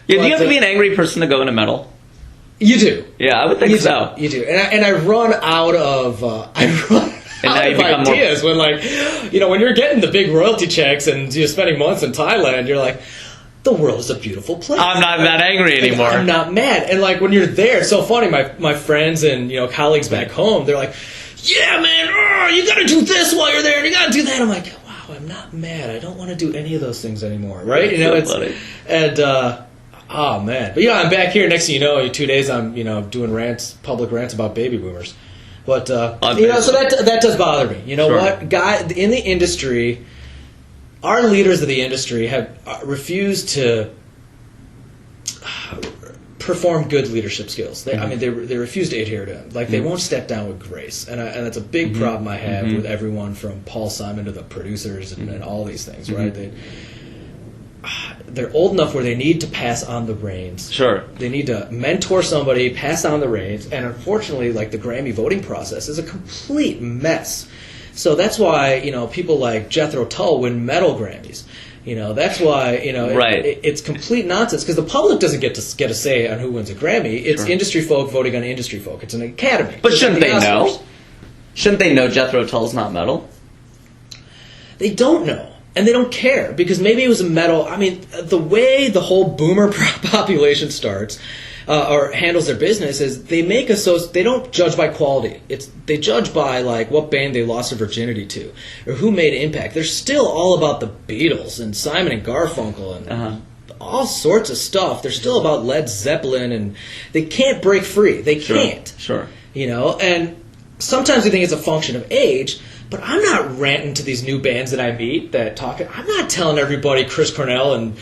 Yeah, do you have to be an angry person to go into metal? You do. Yeah, I would think so. You do. And I run out of ideas when, like, when you're getting the big royalty checks and you're spending months in Thailand, you're like, the world is a beautiful place. I'm not that angry anymore. I'm not mad. And, like, when you're there, it's so funny. My friends and, colleagues back home, they're like, yeah, man, you got to do this while you're there, and you got to do that. I'm like, wow, I'm not mad. I don't want to do any of those things anymore, right? Funny. And, oh, man. But, I'm back here. Next thing you know, in 2 days, I'm, doing public rants about baby boomers. But, so that does bother me. You know what? In the industry, our leaders of the industry have refused to perform good leadership skills. They refuse to adhere to them. Like, they won't step down with grace. And that's a big problem I have with everyone from Paul Simon to the producers and all these things, right? They're old enough where they need to pass on the reins. Sure. They need to mentor somebody, pass on the reins, and unfortunately, like, the Grammy voting process is a complete mess. So that's why, people like Jethro Tull win metal Grammys. That's why, it's complete nonsense, because the public doesn't get a say on who wins a Grammy. It's industry folk voting on industry folk. It's an academy. But shouldn't they know? Shouldn't they know Jethro Tull's not metal? They don't know. And they don't care, because maybe it was a metal... I mean, the way the whole boomer population starts... or handles their business is they don't judge by quality. They judge by, like, what band they lost their virginity to or who made an impact. They're still all about the Beatles and Simon and Garfunkel and all sorts of stuff. They're still about Led Zeppelin, and they can't break free. They can't. Sure. And sometimes we think it's a function of age, but I'm not ranting to these new bands that I meet that talk. I'm not telling everybody Chris Cornell and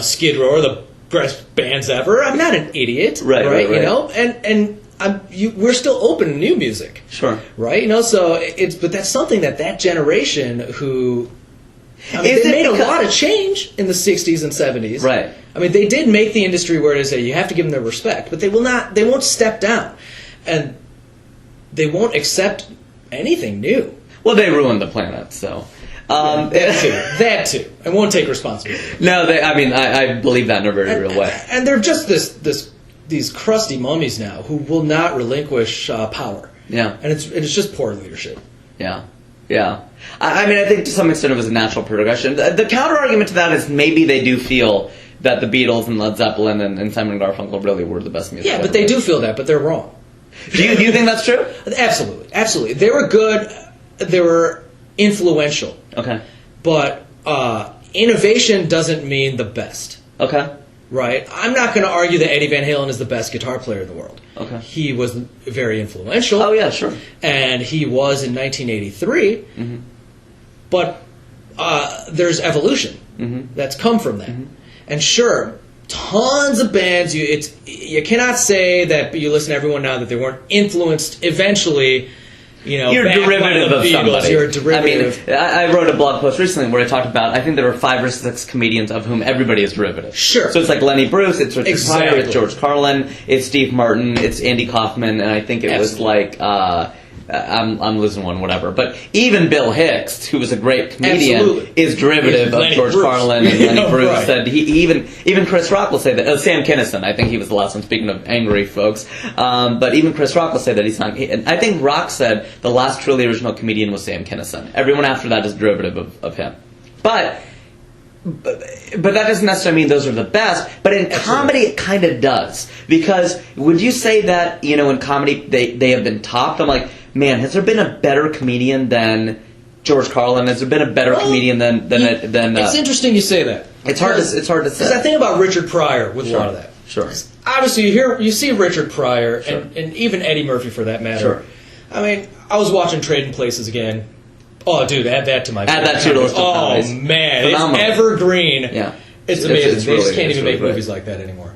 Skid Row are the best bands ever. I'm not an idiot, right? And we're still open to new music, sure, right? So but that's something that generation who, they made a lot of change in the 60s and 70s, right? I mean, they did make the industry where it is that you have to give them their respect, but they won't step down, and they won't accept anything new. Well, they ruined the planet, so. That too. I won't take responsibility. No, I believe that in a very real way. And they're just these crusty mummies now who will not relinquish power. Yeah, and it's just poor leadership. Yeah. I think to some extent it was a natural progression. The counter argument to that is maybe they do feel that the Beatles and Led Zeppelin and Simon and Garfunkel really were the best music. Yeah, but they do feel that, but they're wrong. Do you think that's true? Absolutely. They were good. They were influential. Okay. But innovation doesn't mean the best. Okay. Right? I'm not going to argue that Eddie Van Halen is the best guitar player in the world. Okay. He was very influential. Oh, yeah, sure. And he was in 1983. Mm-hmm. But there's evolution that's come from that. Mm-hmm. And sure, tons of bands, you cannot say that you listen to everyone now that they weren't influenced eventually. You're a derivative of somebody. You're a derivative. I wrote a blog post recently where I talked about, I think there were 5 or 6 comedians of whom everybody is derivative. Sure. So it's like Lenny Bruce, it's Richard Pryor, it's George Carlin, it's Steve Martin, it's Andy Kaufman, and I think it was like, I'm losing one, whatever. But even Bill Hicks, who was a great comedian, is derivative of George Carlin and Lenny Bruce. Right. And even Chris Rock will say that. Sam Kinison, I think he was the last one. Speaking of angry folks, but even Chris Rock will say that he's not. And I think Rock said the last truly original comedian was Sam Kinison. Everyone after that is derivative of him. But that doesn't necessarily mean those are the best. But in comedy, it kind of does. Because would you say that in comedy they have been topped? I'm like, man, has there been a better comedian than George Carlin? Has there been a better comedian than? It's interesting you say that. It's hard to say. Because I think about Richard Pryor with a lot of that. Sure. Obviously, you see Richard Pryor and even Eddie Murphy for that matter. Sure. I mean, I was watching Trading Places again. Oh, dude, add that to my. Add that to the list of comedies. Oh man, Phenomenal. It's evergreen. Yeah, it's amazing. They just can't even make really movies like that anymore.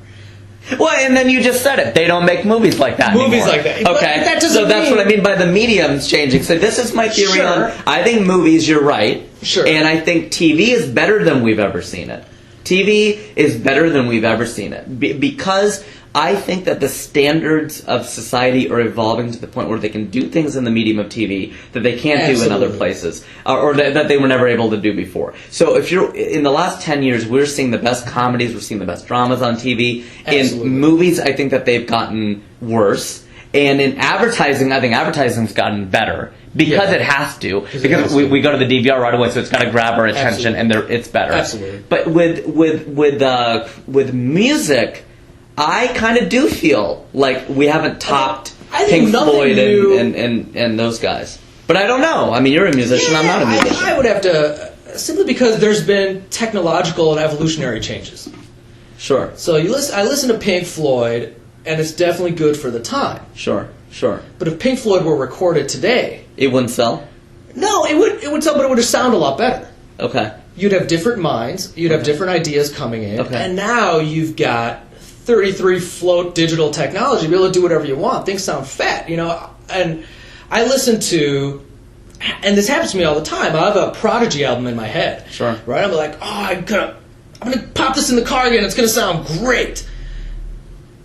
Well, and then you just said it. They don't make movies like that anymore. Like that. Okay. But that so that's what I mean by the medium's changing. So this is my theory on... I think movies, you're right. Sure. And I think TV is better than we've ever seen it. TV is better than we've ever seen it. Because I think that the standards of society are evolving to the point where they can do things in the medium of TV that they can't do in other places, or that they were never able to do before. So if you're in the last 10 years, we're seeing the best comedies, we're seeing the best dramas on TV. Absolutely. In movies, I think that they've gotten worse. And in advertising, I think advertising's gotten better. Because it has to. Because we go to the DVR right away, so it's got to grab our attention, and it's better. Absolutely. But with music, I kind of do feel like we haven't topped Pink Floyd and those guys. But I don't know. I mean, you're a musician. I'm not a musician. I would have to, simply because there's been technological and evolutionary changes. Sure. So I listen to Pink Floyd, and it's definitely good for the time. Sure. But if Pink Floyd were recorded today, it wouldn't sell? No, it would sell, but it would sound a lot better. Okay. You'd have different minds. You'd have different ideas coming in. Okay. And now you've got 33 float digital technology to be able to do whatever you want. Things sound fat, And I listen to, and this happens to me all the time. I have a Prodigy album in my head. Sure. Right? I'm like, I'm gonna pop this in the car again. It's gonna sound great.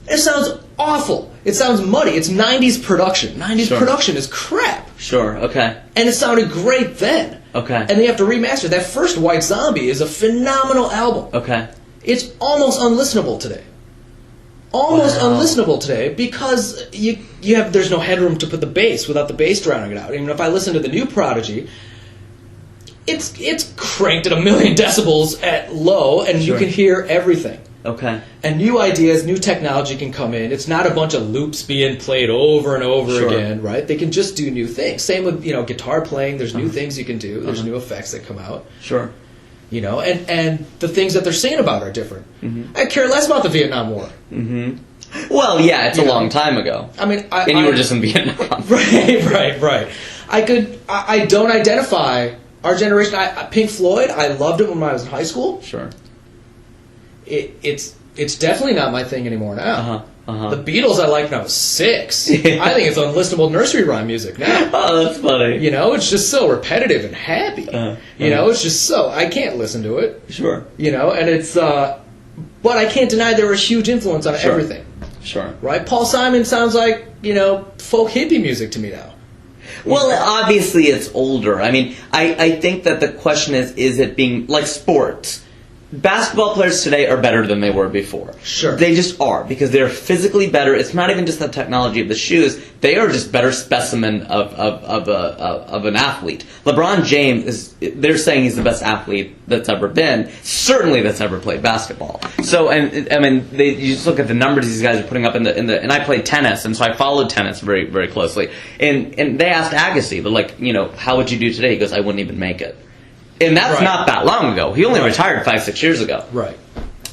It sounds awful. It sounds muddy. It's 90s production. 90s production is crap. Sure, okay. And it sounded great then. Okay. And they have to remaster. That first White Zombie is a phenomenal album. Okay. It's almost unlistenable today. Unlistenable today because there's no headroom to put the bass without the bass drowning it out. Even if I listen to the new Prodigy, it's cranked at 1,000,000 decibels at low, and you can hear everything. Okay. And new ideas, new technology can come in. It's not a bunch of loops being played over and over again, right? They can just do new things. Same with, guitar playing. There's new things you can do. There's new effects that come out. Sure. And the things that they're singing about are different. Mm-hmm. I care less about the Vietnam War. Mm-hmm. Well, yeah, it's a long time ago. I mean, you were just in Vietnam. Right. I don't identify our generation. Pink Floyd, I loved it when I was in high school. Sure. It's definitely not my thing anymore now. The Beatles I liked when I was 6. Yeah. I think it's unlistenable nursery rhyme music now. Oh, that's funny. It's just so repetitive and happy. It's just so, I can't listen to it. Sure. And it's, but I can't deny there was a huge influence on everything. Sure. Right? Paul Simon sounds like, folk hippie music to me now. Well, obviously it's older. I mean, I think that the question is it being, like sports. Basketball players today are better than they were before. Sure. They just are, because they're physically better. It's not even just the technology of the shoes. They are just better specimen of an athlete. LeBron James they're saying he's the best athlete that's ever been, certainly that's ever played basketball. So, and I mean, you just look at the numbers these guys are putting up in the, and I played tennis, and so I followed tennis very, very closely. And they asked Agassi, they're like, how would you do today? He goes, I wouldn't even make it. And that's not that long ago. He only retired 5-6 years ago. Right.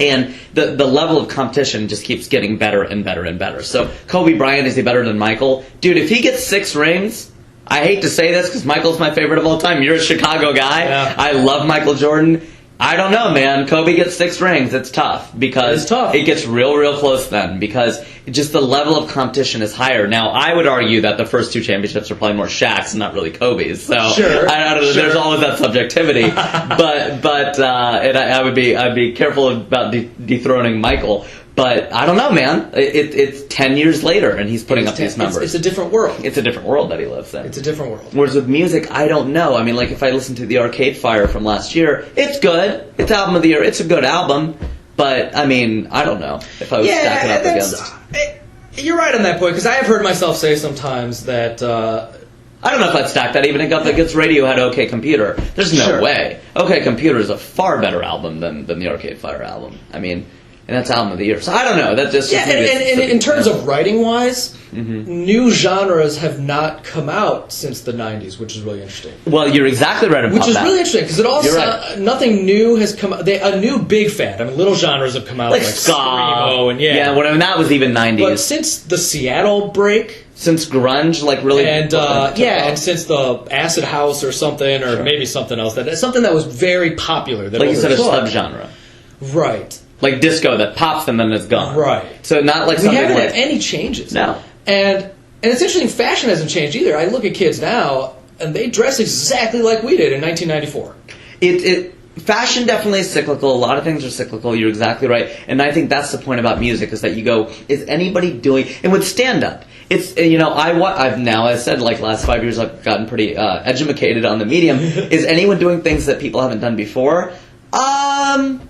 And the level of competition just keeps getting better and better and better. So Kobey Bryant, is he better than Michael? Dude, if he gets 6 rings, I hate to say this because Michael's my favorite of all time. You're a Chicago guy. Yeah. I love Michael Jordan. I don't know, man. Kobey gets 6 rings. It's tough because it gets real, real close then because just the level of competition is higher. Now, I would argue that the first 2 championships are probably more Shaq's and not really Kobey's. So I don't know. There's always that subjectivity, but I'd be careful about dethroning Michael. But I don't know, man. It's 10 years later, and he's putting up these numbers. It's a different world. It's a different world that he lives in. It's a different world. Whereas with music, I don't know. I mean, like if I listen to the Arcade Fire from last year, it's good. It's album of the year. It's a good album. But I mean, I don't know if I was stacking up against. You're right on that point because I have heard myself say sometimes that. I don't know if I'd stack that even against Radiohead OK Computer. There's no way. OK Computer is a far better album than the Arcade Fire album. I mean. And that's album of the year. So I don't know. That just and in terms of writing wise, new genres have not come out since the 90s, which is really interesting. Well, you're exactly right about that. Which is really interesting because it also nothing new has come out. A new big fad. I mean, little genres have come out like ska, screamo and when that was even 90s. But since the Seattle break, since grunge, like really, and since the acid house or something, or maybe something else something that was very popular. That like you said, a subgenre, right? Like disco that pops and then it's gone. Right. So not like something haven't like... had any changes. No. And it's interesting, fashion hasn't changed either. I look at kids now, and they dress exactly like we did in 1994. fashion definitely is cyclical. A lot of things are cyclical. You're exactly right. And I think that's the point about music, is that you go, is anybody doing... And with stand-up, it's, I've now, as I said, like, last 5 years, I've gotten pretty educated on the medium. Is anyone doing things that people haven't done before? Not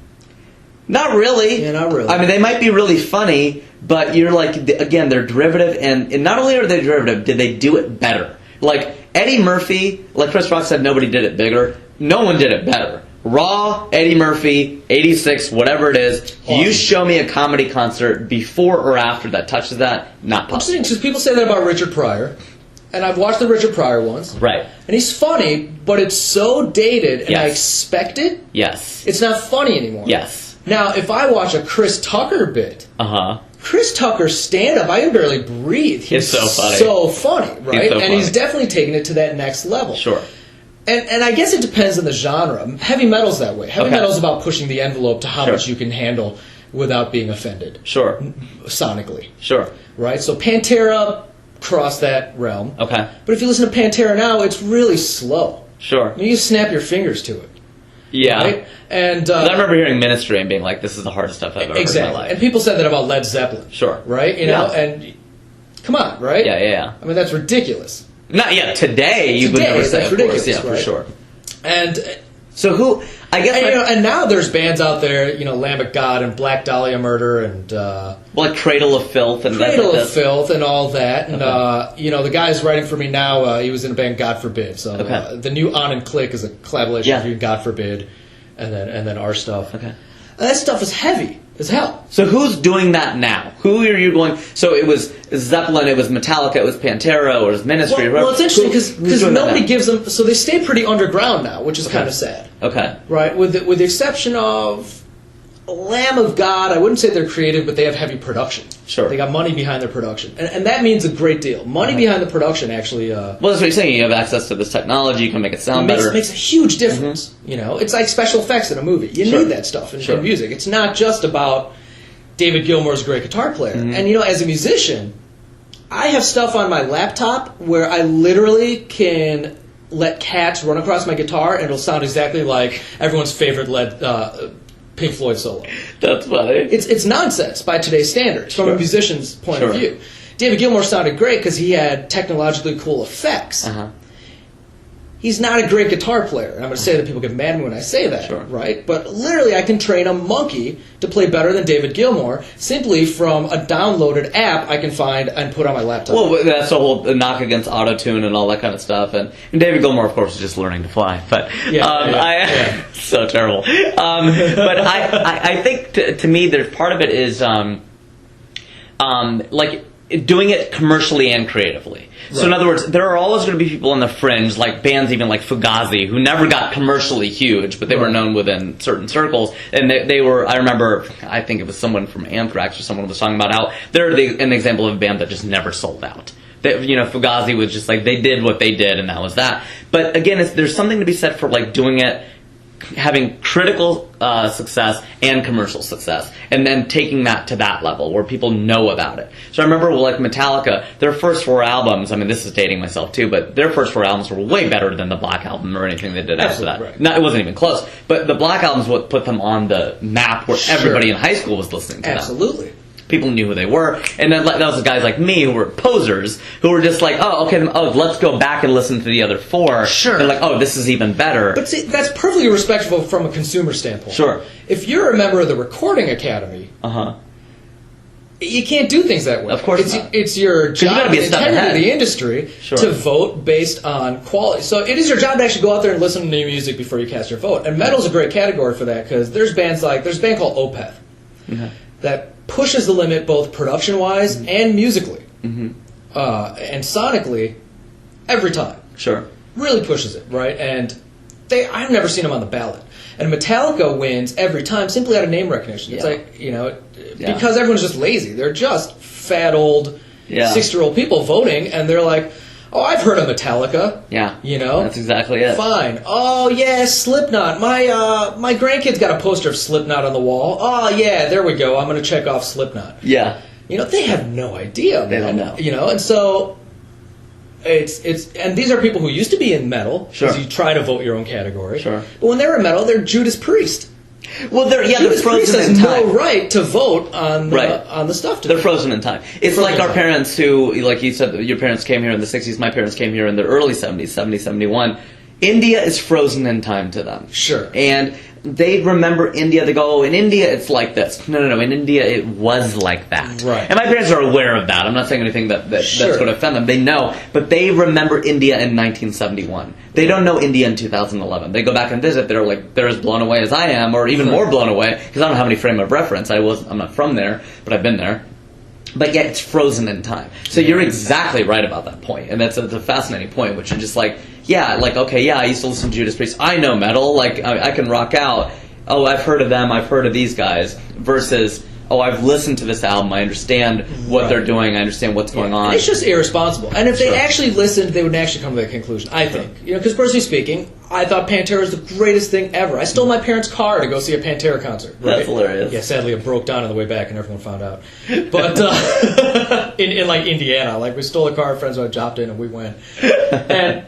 really. Yeah, not really. I mean, they might be really funny, but you're like, again, they're derivative, and not only are they derivative, did they do it better? Like, Eddie Murphy, like Chris Rock said, nobody did it bigger. No one did it better. Raw, Eddie Murphy, 86, whatever it is. Awesome. You show me a comedy concert before or after that touches that, not possible. Because people say that about Richard Pryor, and I've watched the Richard Pryor ones. Right. And he's funny, but it's so dated, and I expect it. Yes. It's not funny anymore. Yes. Now, if I watch a Chris Tucker bit... Uh-huh. Chris Tucker's stand-up, I can barely breathe. He's so funny. So funny, right? He's so funny. He's definitely taken it to that next level. Sure. And I guess it depends on the genre. Heavy metal's that way. Heavy metal's about pushing the envelope to how much you can handle without being offended. Sure. Sonically. Sure. Right? So Pantera crossed that realm. Okay. But if you listen to Pantera now, it's really slow. Sure. I mean, you snap your fingers to it. Yeah. Right? And I remember hearing Ministry and being like, this is the hardest stuff I've ever heard in my life. And people said that about Led Zeppelin. Sure. Right? You know, and come on, right? Yeah. I mean, that's ridiculous. Not yet. Today, you would never say, of course. Yeah, right? for sure. And so who, I guess... And now there's bands out there, Lamb of God and Black Dahlia Murder and... like Cradle of Filth and... Cradle of Filth and all that. And, the guy's writing for me now, he was in a band God Forbid. So the new Anand Click is a collaboration between God Forbid and then our stuff. Okay. And that stuff is heavy as hell. So who's doing that now? Who are you going... So it was Zeppelin, it was Metallica, it was Pantera, or it was Ministry. Well, it's interesting because nobody gives them... So they stay pretty underground now, which is kind of sad. Okay. Right? With the exception of Lamb of God, I wouldn't say they're creative, but they have heavy production. Sure. They got money behind their production. And that means a great deal. Money behind the production actually... well, that's what you're saying. You have access to this technology. You can make it sound better. It makes a huge difference. Mm-hmm. It's like special effects in a movie. You need that stuff in music. It's not just about David Gilmour's a great guitar player. Mm-hmm. And, as a musician, I have stuff on my laptop where I literally can let cats run across my guitar and it'll sound exactly like everyone's favorite Pink Floyd solo. That's funny. It's nonsense by today's standards, from a musician's point of view. David Gilmour sounded great because he had technologically cool effects. Uh-huh. He's not a great guitar player. And I'm going to say that people get mad at me when I say that, right? But literally, I can train a monkey to play better than David Gilmour simply from a downloaded app I can find and put on my laptop. Well, that's the whole knock against auto-tune and all that kind of stuff. And David Gilmour, of course, is just learning to fly. But so terrible. But I think to me, there's part of it is like doing it commercially and creatively. Right. So in other words, there are always going to be people on the fringe, like bands even like Fugazi, who never got commercially huge, but they were known within certain circles. And they were, I remember, I think it was someone from Anthrax or someone was talking about how they're an example of a band that just never sold out. Fugazi was just like, they did what they did and that was that. But again, there's something to be said for like doing it, having critical success and commercial success, and then taking that to that level where people know about it. So I remember, like Metallica, their first 4 albums, I mean, this is dating myself too, but their first 4 albums were way better than the Black Album or anything they did after that. Right. No, it wasn't even close. But the Black Album's what put them on the map where everybody in high school was listening to them. Absolutely. People knew who they were, and then that was the guys like me who were posers, who were just like, let's go back and listen to the other 4. Sure. They're like, this is even better. But see, that's perfectly respectful from a consumer standpoint. Sure. If you're a member of the Recording Academy, you can't do things that way. Of course not. It's your job and integrity of the industry to vote based on quality. So it is your job to actually go out there and listen to new music before you cast your vote. And metal's a great category for that because there's a band called Opeth that pushes the limit both production-wise and musically. And sonically, every time. Sure. Really pushes it, right? And I've never seen them on the ballot. And Metallica wins every time simply out of name recognition. It's like, because everyone's just lazy. They're just fat old 60-year-old people voting, and they're like, oh, I've heard of Metallica. Yeah. That's exactly it. Fine. Oh, yeah, Slipknot. My grandkid's got a poster of Slipknot on the wall. Oh, yeah, there we go. I'm going to check off Slipknot. Yeah. They have no idea. They don't know. And so and these are people who used to be in metal, Sure. because you try to vote your own category. Sure. But when they were in metal, they're Judas Priest. Well, they're Judas Priest frozen has in time. no right to vote on the stuff. They're frozen in time. It's like our parents who, like you said, your parents came here in the 60s, my parents came here in the early 70s, 70, 71. India is frozen in time to them. Sure. And they remember India. They go, oh, in India it's like this. No. In India it was like that. Right. And my parents are aware of that. I'm not saying anything that's going to offend them. They know. But they remember India in 1971. They don't know India in 2011. They go back and visit. They're like, they're as blown away as I am, or even more blown away, because I don't have any frame of reference. I'm not from there, but I've been there. But yet it's frozen in time. So you're exactly right about that point. And that's a fascinating point, which is just like, yeah, like, okay, yeah, I used to listen to Judas Priest. I know metal. Like, I can rock out. Oh, I've heard of them. I've heard of these guys. Versus, oh, I've listened to this album. I understand what they're doing. I understand what's going on. And it's just irresponsible. And if they actually listened, they would actually come to that conclusion, I think. Because personally speaking, I thought Pantera was the greatest thing ever. I stole my parents' car to go see a Pantera concert. Right? That's hilarious. Yeah, sadly it broke down on the way back and everyone found out. But in like Indiana, like we stole a car, friends and I dropped in and we went. And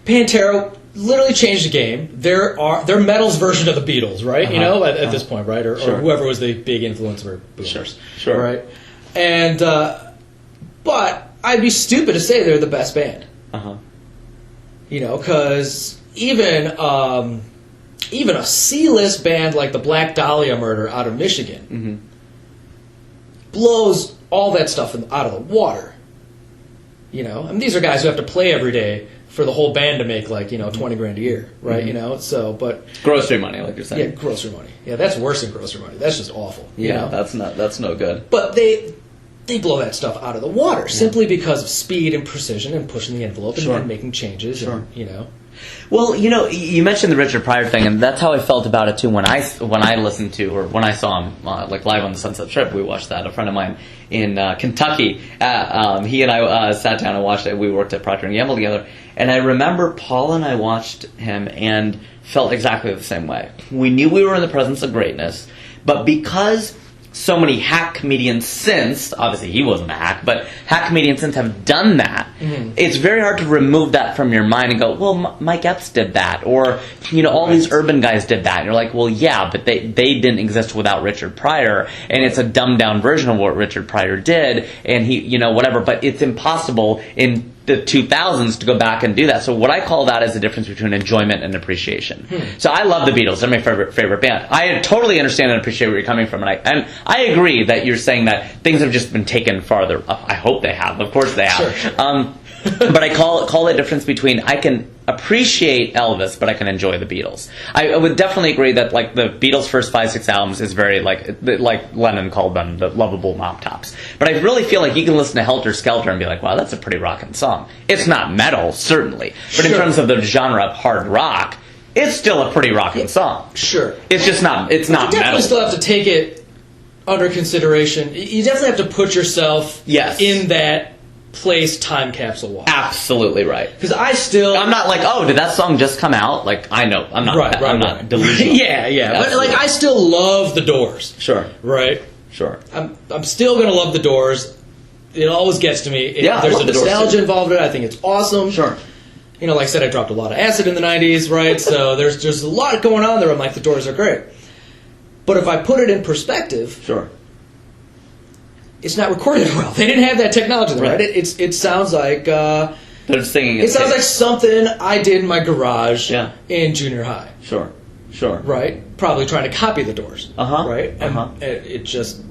Pantera literally changed the game. They're metal's version of the Beatles, right? At this point, right? Or whoever was the big influencer boomers. Sure. Right? And but I'd be stupid to say they're the best band. Because even a C-list band like the Black Dahlia Murder out of Michigan blows all that stuff out of the water. These are guys who have to play every day for the whole band to make like $20,000 a year, right? So but grocery money, like you're saying. Yeah, grocery money. Yeah, that's worse than grocery money. That's just awful. Yeah, that's no good. But they blow that stuff out of the water simply because of speed and precision and pushing the envelope and making changes. Sure. And, Well, you mentioned the Richard Pryor thing, and that's how I felt about it too when I listened to, or when I saw him like live on the Sunset Strip. We watched that. A friend of mine in Kentucky, he and I sat down and watched it. We worked at Procter & Gamble together, and I remember Paul and I watched him and felt exactly the same way. We knew we were in the presence of greatness, but because so many hack comedians since, obviously he wasn't a hack, but hack comedians since have done that, it's very hard to remove that from your mind and go, well, Mike Epps did that, or, all these urban guys did that. And you're like, well, yeah, but they didn't exist without Richard Pryor, and it's a dumbed-down version of what Richard Pryor did, and he, whatever, but it's impossible in the 2000s to go back and do that. So what I call that is the difference between enjoyment and appreciation. So I love the Beatles. They're my favorite band. I totally understand and appreciate where you're coming from, and I agree that you're saying that things have just been taken farther up. I hope they have. Of course they have. Sure. But I call it difference between I can appreciate Elvis, but I can enjoy the Beatles. I would definitely agree that like the Beatles' first 5-6 albums is very like Lennon called them the lovable mop tops. But I really feel like you can listen to Helter Skelter and be like, wow, that's a pretty rockin' song. It's not metal, certainly, but in terms of the genre of hard rock, it's still a pretty rockin' song. Sure. It's just not. It's not metal. You definitely metal. still have to take it under consideration. You definitely have to put yourself in that place time capsule walk. Absolutely right. Because I'm not like, oh, did that song just come out? Like, I know. I'm not I'm not delusional. Yeah. Absolutely. But like I still love the Doors. Sure. Right? Sure. I'm still gonna love the Doors. It always gets to me. There's a nostalgia involved in it. I think it's awesome. Sure. Like I said, I dropped a lot of acid in the 90s, right? So there's a lot going on there. I'm like, the Doors are great. But if I put it in perspective, sure, it's not recorded well. They didn't have that technology, right? It sounds like they're singing. It sounds like something I did in my garage in junior high. Sure. Right? Probably trying to copy the Doors. Right? And it just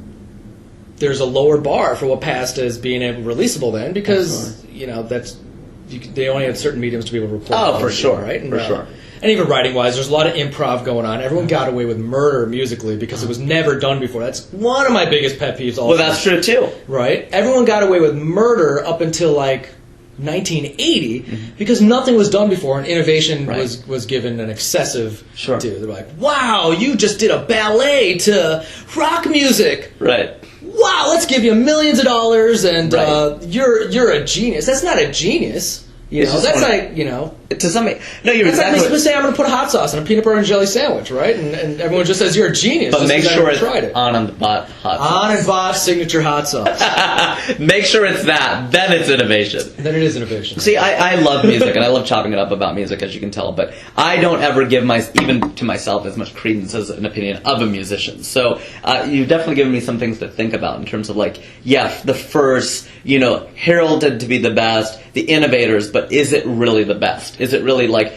there's a lower bar for what passed as being releasable then because they only had certain mediums to be able to record. Oh, for sure, right? And, for sure. And even writing-wise, there's a lot of improv going on. Everyone got away with murder musically because it was never done before. That's one of my biggest pet peeves. Well, that's true, too. Right? Everyone got away with murder up until, 1980 because nothing was done before and innovation was given an excessive due. They're like, wow, you just did a ballet to rock music. Right. Wow, let's give you millions of dollars and you're a genius. That's not a genius. You know, that's like, you know... To some... No, you're that's exactly... like me say I'm going to put hot sauce on a peanut butter and jelly sandwich, right? And everyone just says, you're a genius. But make sure it's tried it. Anand Bhatt hot sauce. Anand Bhatt signature hot sauce. Make sure it's that. Then it's innovation. Then it is innovation. See, I love music, and I love chopping it up about music, as you can tell, but I don't ever give even to myself as much credence as an opinion of a musician. So you've definitely given me some things to think about in terms of, like, yeah, the first, you know, heralded to be the best, the innovators, but is it really the best? Is it really, like,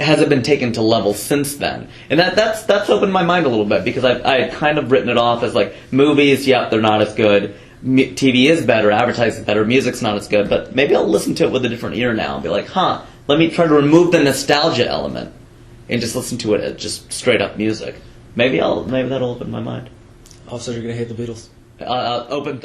has it been taken to levels since then? And that's opened my mind a little bit, because I had kind of written it off as, like, movies, yep, they're not as good. TV is better, advertising is better, music's not as good, but maybe I'll listen to it with a different ear now and be like, let me try to remove the nostalgia element and just listen to it as just straight up music. Maybe that'll open my mind. Also, you're going to hate the Beatles. Open